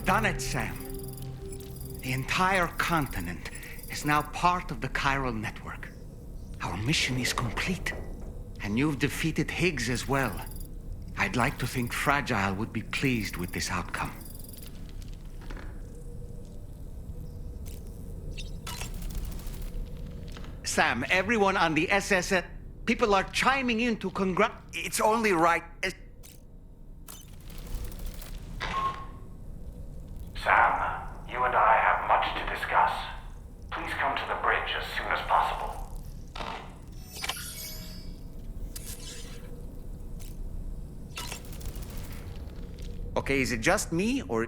done it, Sam. The entire continent is now part of the chiral network. Our mission is complete. And you've defeated Higgs as well. I'd like to think Fragile would be pleased with this outcome. Sam, everyone on the SS... People are chiming in to It's only right... Sam, you and I have much to discuss. Please come to the bridge as soon as possible. Okay, is it just me, or...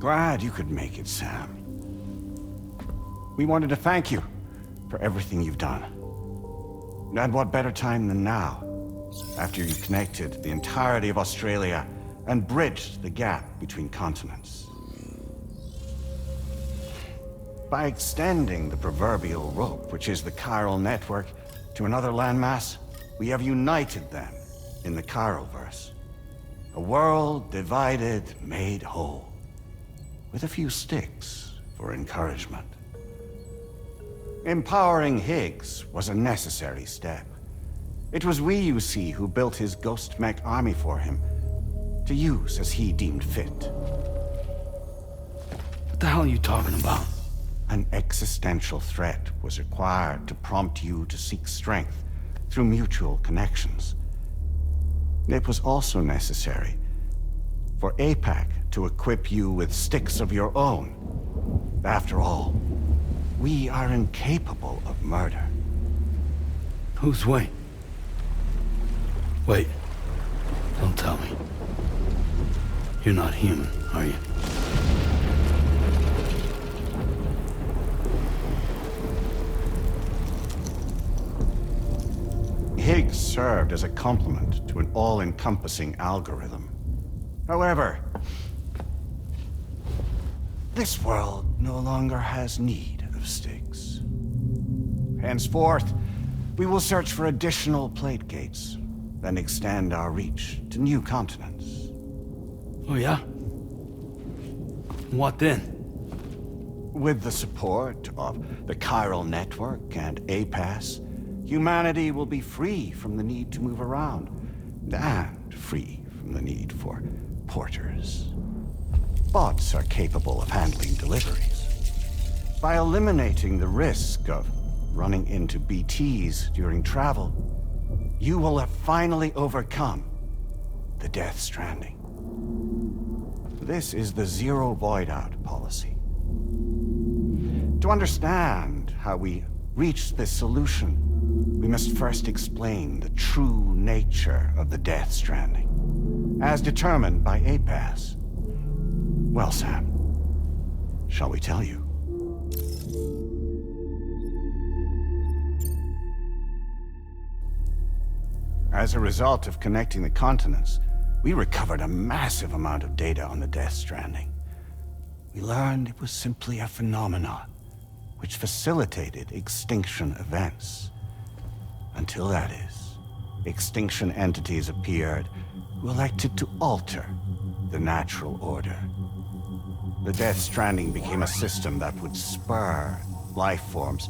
Glad you could make it, Sam. We wanted to thank you for everything you've done. And what better time than now, after you connected the entirety of Australia and bridged the gap between continents. By extending the proverbial rope, which is the chiral network, to another landmass, we have united them in the Chiroverse. A world divided, made whole. With a few sticks for encouragement. Empowering Higgs was a necessary step. It was we, you see, who built his ghost mech army for him, to use as he deemed fit. What the hell are you talking about? An existential threat was required to prompt you to seek strength through mutual connections. It was also necessary for APAC to equip you with sticks of your own. After all, we are incapable of murder. Who's we? Wait. Don't tell me. You're not human, are you? Higgs served as a complement to an all-encompassing algorithm. However, this world no longer has need of sticks. Henceforth, we will search for additional plate gates, then extend our reach to new continents. Oh yeah? What then? With the support of the Chiral Network and APAS, humanity will be free from the need to move around, and free from the need for porters. Bots are capable of handling deliveries. By eliminating the risk of running into BTs during travel, you will have finally overcome the Death Stranding. This is the Zero Void-Out policy. To understand how we reached this solution, we must first explain the true nature of the Death Stranding, as determined by APAS. Well, Sam, shall we tell you? As a result of connecting the continents, we recovered a massive amount of data on the Death Stranding. We learned it was simply a phenomenon which facilitated extinction events. Until that is, extinction entities appeared who elected to alter the natural order. The Death Stranding became a system that would spur life forms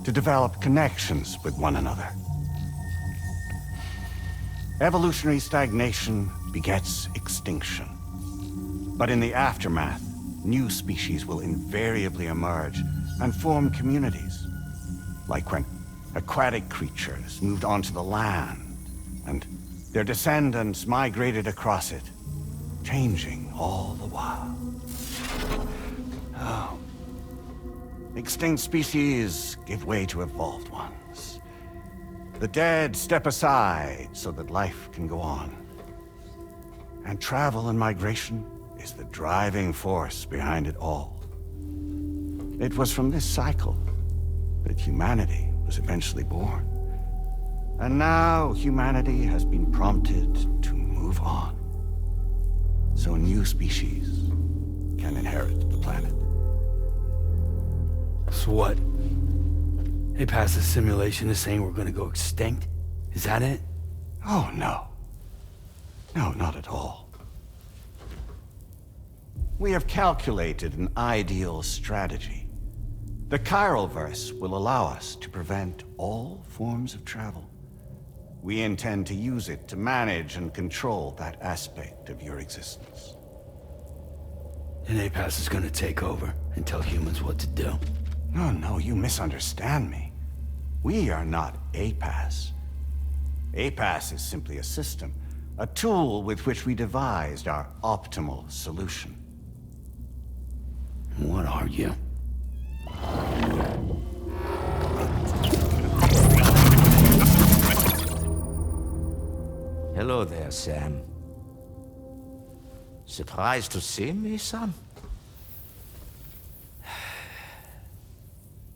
to develop connections with one another. Evolutionary stagnation begets extinction. But in the aftermath, new species will invariably emerge and form communities like when aquatic creatures moved onto the land, and their descendants migrated across it, changing all the while. Oh. Extinct species give way to evolved ones. The dead step aside so that life can go on. And travel and migration is the driving force behind it all. It was from this cycle that humanity was eventually born. And now humanity has been prompted to move on. So new species can inherit the planet. So what? APAS's simulation is saying we're gonna go extinct? Is that it? Oh, no. No, not at all. We have calculated an ideal strategy. The Chiralverse will allow us to prevent all forms of travel. We intend to use it to manage and control that aspect of your existence. And APAS is gonna take over and tell humans what to do. No, you misunderstand me. We are not APAS. APAS is simply a system, a tool with which we devised our optimal solution. What are you? Hello there, Sam. Surprised to see me, son?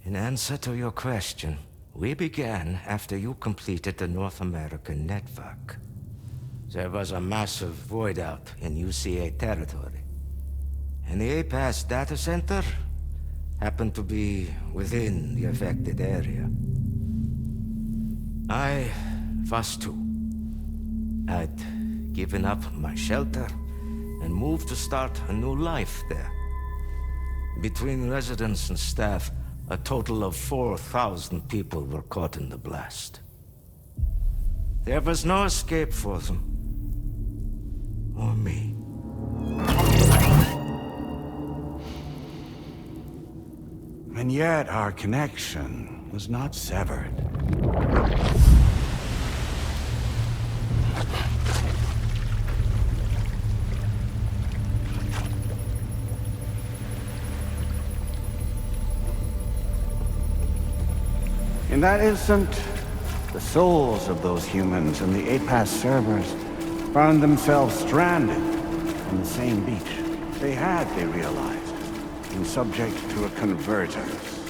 In answer to your question, we began after you completed the North American network. There was a massive void out in UCA territory, and the APAS data center happened to be within the affected area. I was too. I'd given up my shelter and moved to start a new life there. Between residents and staff, a total of 4,000 people were caught in the blast. There was no escape for them. Or me. And yet our connection was not severed. In that instant, the souls of those humans and the APAS servers found themselves stranded on the same beach. They realized, been subject to a convergence.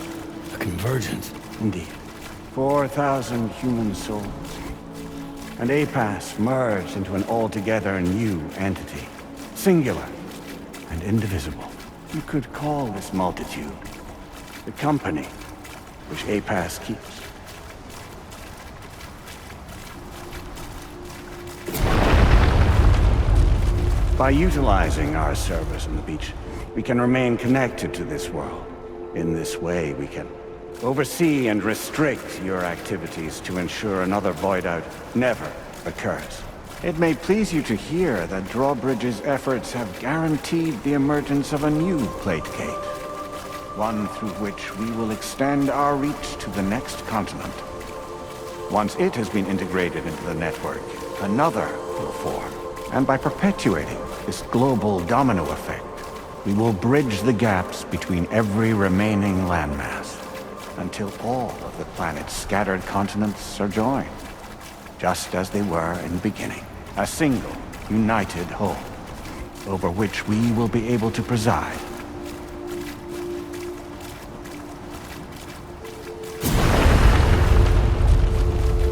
A convergence? Indeed. 4,000 human souls. And APAS merged into an altogether new entity. Singular and indivisible. You could call this multitude the company which APAS keeps. By utilizing our servers on the beach, we can remain connected to this world. In this way, we can oversee and restrict your activities to ensure another void out never occurs. It may please you to hear that Drawbridge's efforts have guaranteed the emergence of a new Plate Gate. One through which we will extend our reach to the next continent. Once it has been integrated into the network, another will form. And by perpetuating this global domino effect, we will bridge the gaps between every remaining landmass, until all of the planet's scattered continents are joined, just as they were in the beginning. A single, united whole, over which we will be able to preside.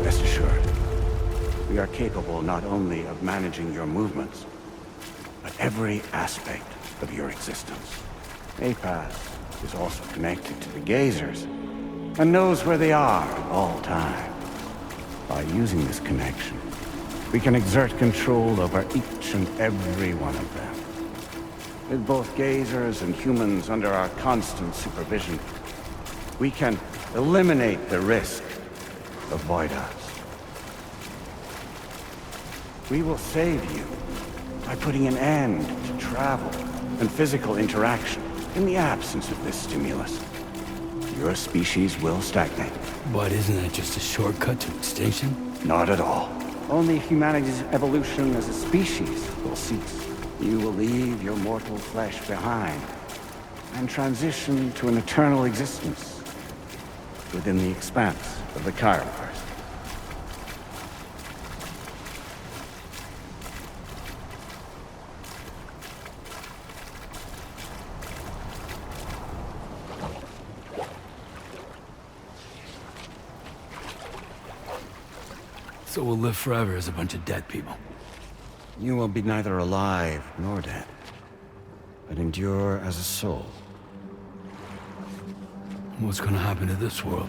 Rest assured, we are capable not only of managing your movements, but every aspect of your existence. APAS is also connected to the Gazers, and knows where they are at all times. By using this connection, we can exert control over each and every one of them. With both Gazers and humans under our constant supervision, we can eliminate the risk of void-outs. We will save you by putting an end to travel and physical interaction in the absence of this stimulus. your species will stagnate. But isn't that just a shortcut to extinction? Not at all. Only humanity's evolution as a species will cease. You will leave your mortal flesh behind and transition to an eternal existence within the expanse of the Chiroverse. So we'll live forever as a bunch of dead people. You will be neither alive nor dead, but endure as a soul. What's gonna happen to this world?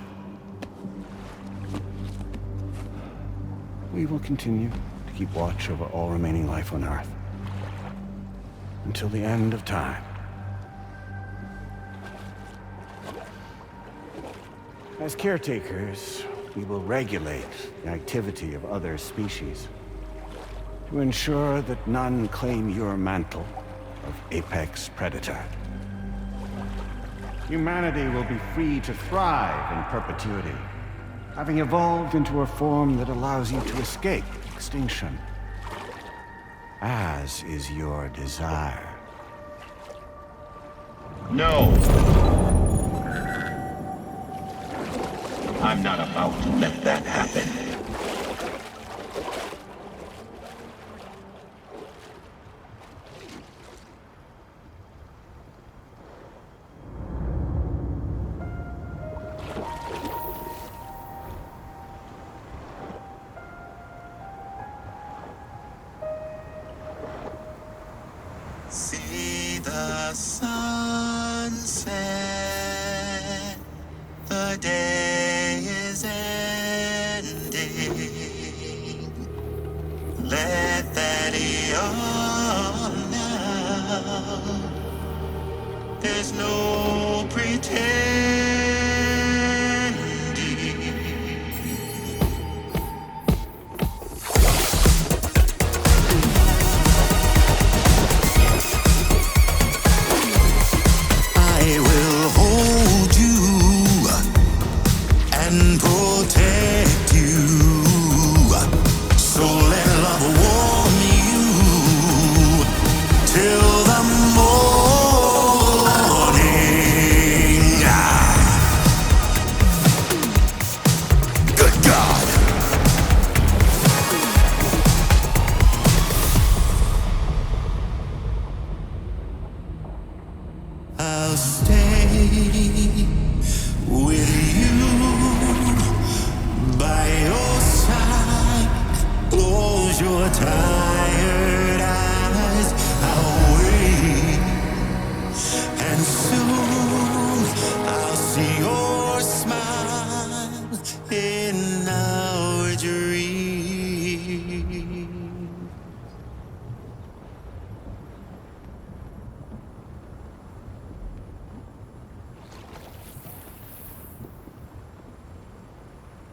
We will continue to keep watch over all remaining life on Earth until the end of time. As caretakers, we will regulate the activity of other species to ensure that none claim your mantle of apex predator. Humanity will be free to thrive in perpetuity, having evolved into a form that allows you to escape extinction, as is your desire. No! I'm not about to let that happen. See the sunset, the day is ending. Let that yawn out. There's no pretending. I will hold you and protect you. So let love warm you till the morning. Good God. I'll stay with you by your side. Close your tired eyes. I'll wait, and soon I'll see your smile in our dream.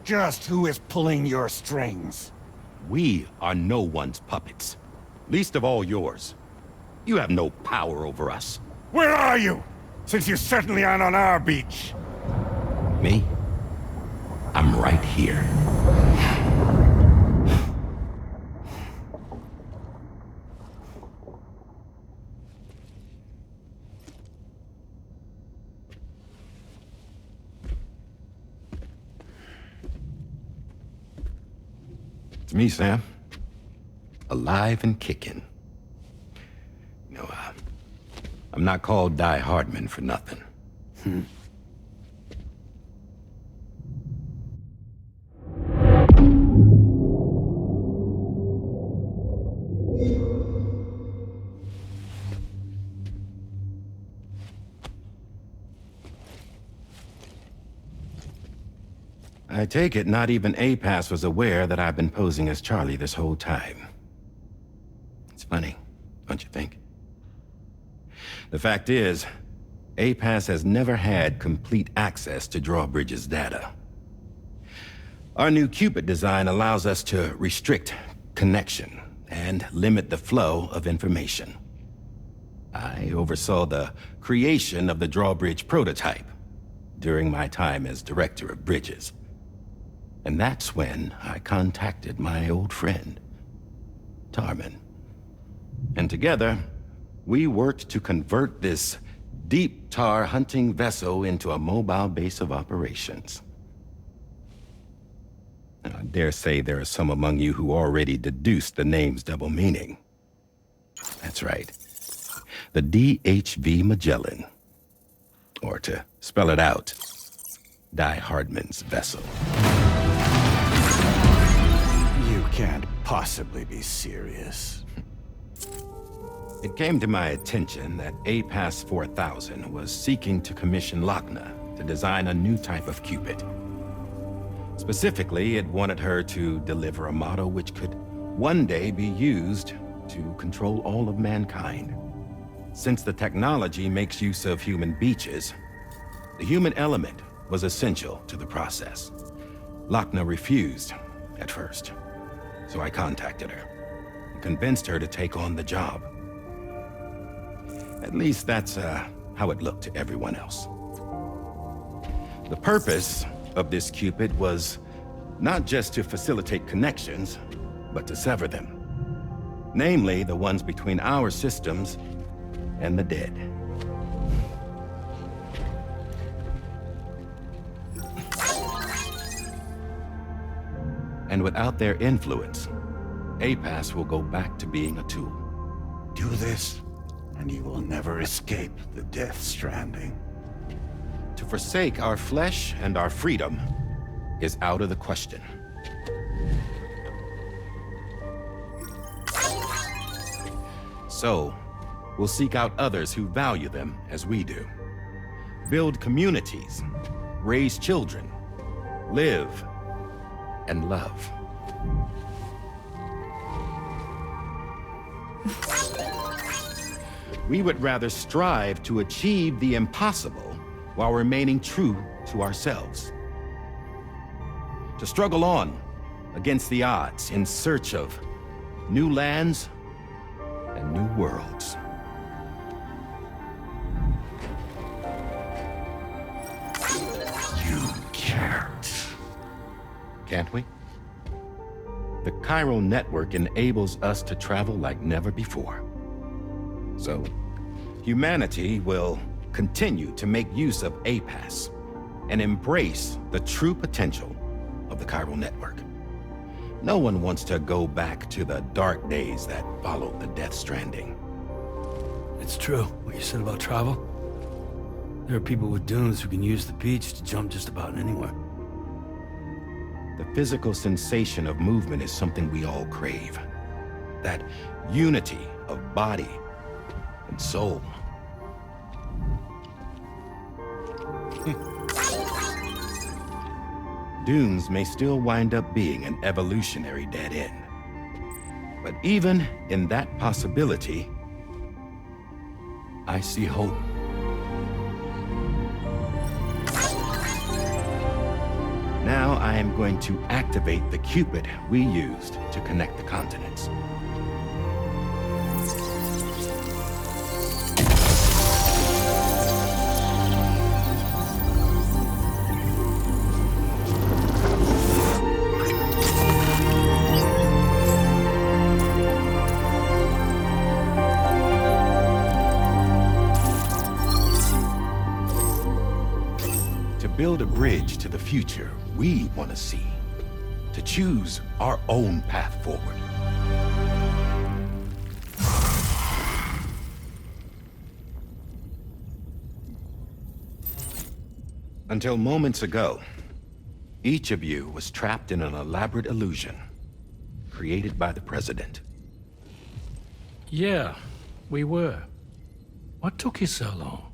Just who is pulling your strings? We are no one's puppets. Least of all yours. You have no power over us. Where are you? Since you certainly aren't on our beach. Me? I'm right here. It's me, Sam. Alive and kicking. No, I'm not called Die Hardman for nothing. I take it not even APAS was aware that I've been posing as Charlie this whole time. It's funny, don't you think? The fact is, APAS has never had complete access to Drawbridge's data. Our new Cupid design allows us to restrict connection and limit the flow of information. I oversaw the creation of the Drawbridge prototype, during my time as director of bridges. And that's when I contacted my old friend, Tarman. And together, we worked to convert this deep tar hunting vessel into a mobile base of operations. Now, I dare say there are some among you who already deduced the name's double meaning. That's right. The DHV Magellan. Or to spell it out, Die Hardman's vessel. You can't possibly be serious. It came to my attention that APAS 4000 was seeking to commission Lochna to design a new type of Cupid. Specifically, it wanted her to deliver a model which could one day be used to control all of mankind. Since the technology makes use of human beaches, the human element was essential to the process. Lochna refused at first, so I contacted her and convinced her to take on the job. At least that's how it looked to everyone else. The purpose of this Cupid was not just to facilitate connections, but to sever them. Namely, the ones between our systems and the dead. And without their influence, APAS will go back to being a tool. Do this, and you will never escape the Death Stranding. To forsake our flesh and our freedom is out of the question. So, we'll seek out others who value them as we do. Build communities, raise children, live, and love. We would rather strive to achieve the impossible while remaining true to ourselves. To struggle on against the odds in search of new lands and new worlds. You can't. Can't we? The chiral network enables us to travel like never before. So, humanity will continue to make use of APAS and embrace the true potential of the chiral network. No one wants to go back to the dark days that followed the Death Stranding. It's true, what you said about travel. There are people with dunes who can use the beach to jump just about anywhere. The physical sensation of movement is something we all crave. That unity of body and soul. Dunes may still wind up being an evolutionary dead end. But even in that possibility, I see hope. Now I am going to activate the Cupid we used to connect the continents. Build a bridge to the future we want to see, to choose our own path forward. Until moments ago, each of you was trapped in an elaborate illusion created by the President. Yeah, we were. What took you so long?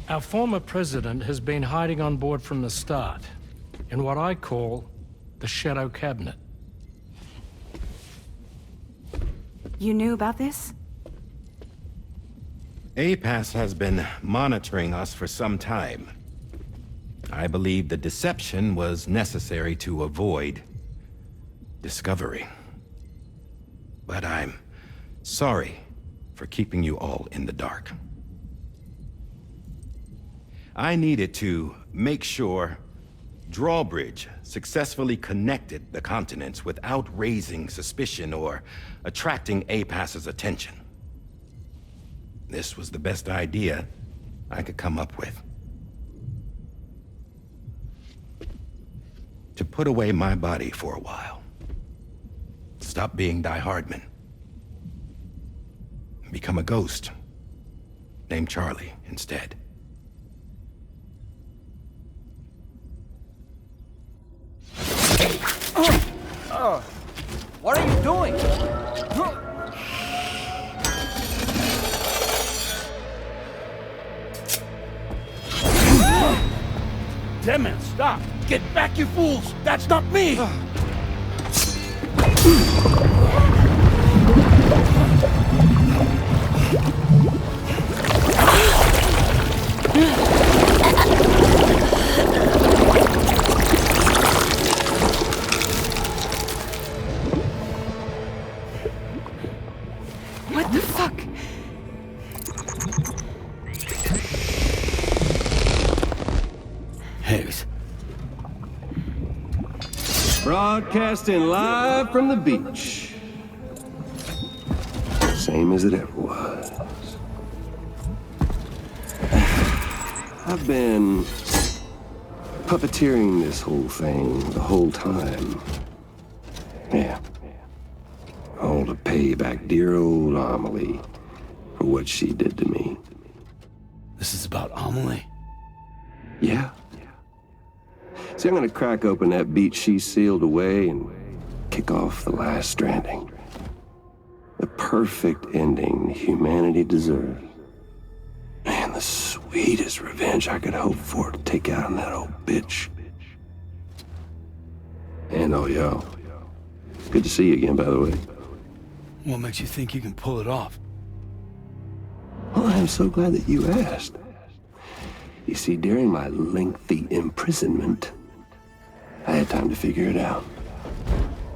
Our former president has been hiding on board from the start, in what I call the Shadow Cabinet. You knew about this? APAS has been monitoring us for some time. I believe the deception was necessary to avoid discovery. But I'm sorry for keeping you all in the dark. I needed to make sure Drawbridge successfully connected the continents without raising suspicion or attracting APAS's attention. This was the best idea I could come up with. To put away my body for a while. Stop being Die Hardman. Become a ghost. Named Charlie instead. What are you doing? Damn it, stop! Get back, you fools! That's not me! What the fuck? Higgs. Broadcasting live from the beach. Same as it ever was. I've been puppeteering this whole thing the whole time. Yeah. All to pay back dear old Amelie for what she did to me. This is about Amelie? Yeah. See, I'm gonna crack open that beach she sealed away and kick off the last stranding. The perfect ending humanity deserves. Man, the sweetest revenge I could hope for to take out on that old bitch. And all y'all. Good to see you again, by the way. What makes you think you can pull it off? Well, I'm so glad that you asked. You see, during my lengthy imprisonment, I had time to figure it out.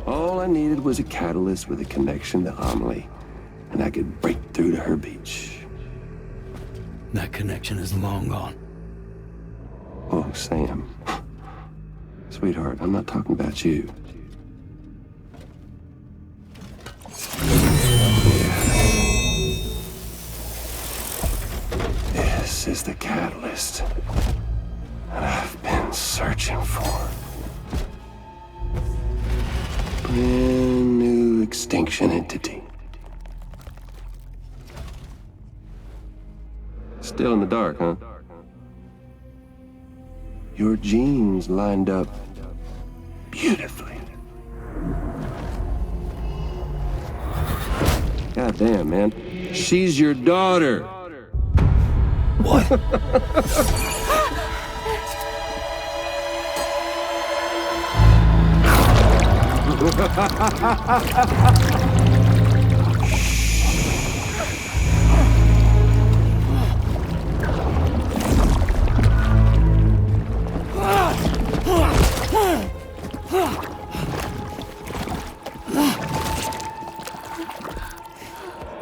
All I needed was a catalyst with a connection to Amelie, and I could break through to her beach. That connection is long gone. Oh, Sam. Sweetheart, I'm not talking about you. This is the catalyst that I've been searching for. Brand new extinction entity. Still in the dark, huh? Your genes lined up beautifully. God damn, man. She's your daughter. What?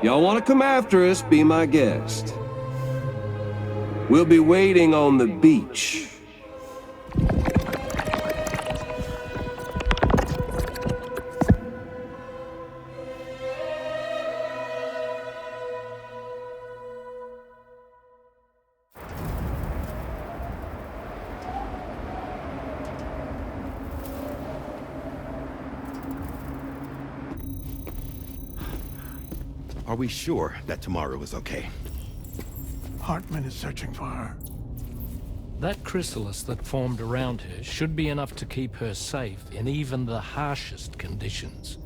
Y'all want to come after us, be my guest. We'll be waiting on the beach. Are we sure that tomorrow is okay? Hartman is searching for her. That chrysalis that formed around her should be enough to keep her safe in even the harshest conditions.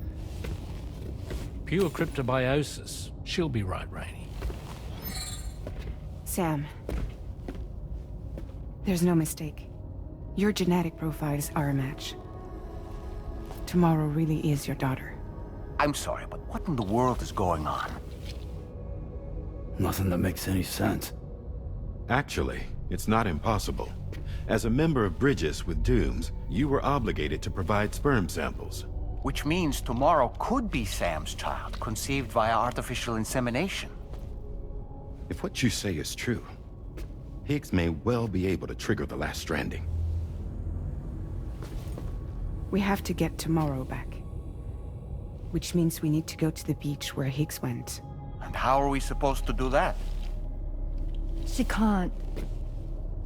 Pure cryptobiosis. She'll be right, Rainey. Sam. There's no mistake. Your genetic profiles are a match. Tomorrow really is your daughter. I'm sorry, but what in the world is going on? Nothing that makes any sense. Actually, it's not impossible. As a member of Bridges with Dooms, you were obligated to provide sperm samples. Which means tomorrow could be Sam's child, conceived via artificial insemination. If what you say is true, Higgs may well be able to trigger the last stranding. We have to get Tomorrow back. Which means we need to go to the beach where Higgs went. And how are we supposed to do that? She can't.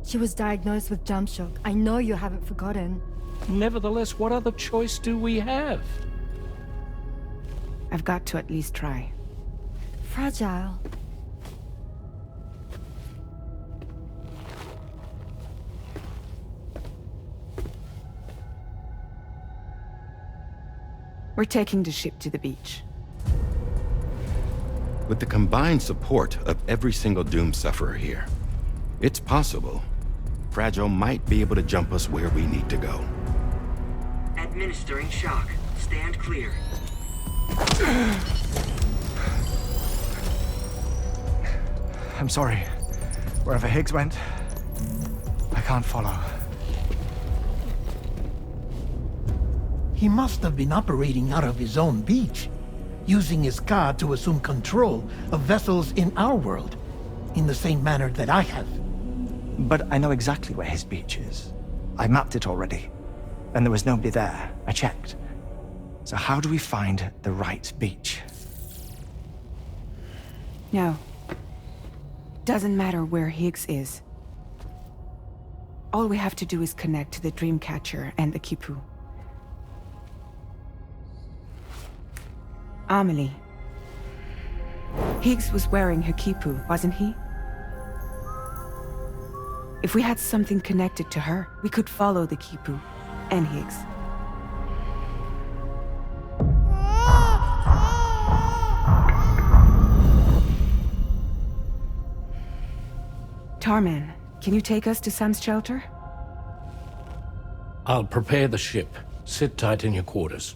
She was diagnosed with jump shock. I know you haven't forgotten. Nevertheless, what other choice do we have? I've got to at least try. Fragile. We're taking the ship to the beach. With the combined support of every single Doom sufferer here, it's possible Fragile might be able to jump us where we need to go. Administering shock. Stand clear. I'm sorry. Wherever Higgs went, I can't follow. He must have been operating out of his own beach, using his car to assume control of vessels in our world, in the same manner that I have. But I know exactly where his beach is. I mapped it already, and there was nobody there. I checked. So how do we find the right beach? No. Doesn't matter where Higgs is. All we have to do is connect to the Dreamcatcher and the Quipu. Amelie. Higgs was wearing her Quipu, wasn't he? If we had something connected to her, we could follow the Quipu and Higgs. Tarman, can you take us to Sam's shelter? I'll prepare the ship. Sit tight in your quarters.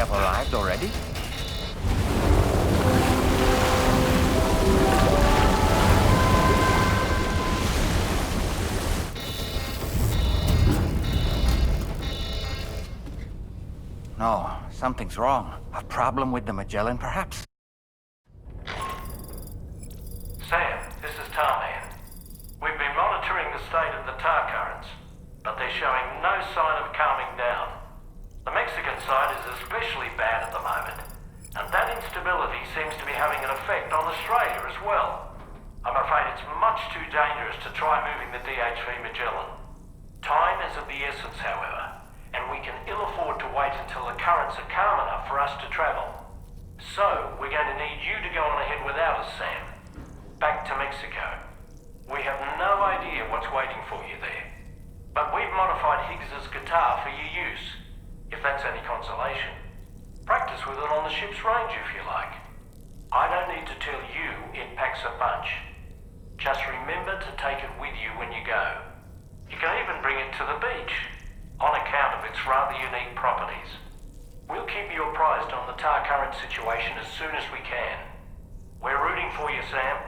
Arrived already? No, something's wrong. A problem with the Magellan, perhaps? Sam, this is Tarman. We've been monitoring the state of the tar currents, but they're showing no sign of calming down. The Mexican side is especially bad at the moment, and that instability seems to be having an effect on Australia as well. I'm afraid it's much too dangerous to try moving the DHV Magellan. Time is of the essence, however, and we can ill afford to wait until the currents are calm enough for us to travel. So, we're going to need you to go on ahead without us, Sam. Back to Mexico. We have no idea what's waiting for you there, but we've modified Higgs's guitar for your use. If that's any consolation. Practice with it on the ship's range if you like. I don't need to tell you it packs a punch. Just remember to take it with you when you go. You can even bring it to the beach, on account of its rather unique properties. We'll keep you apprised on the tar current situation as soon as we can. We're rooting for you, Sam.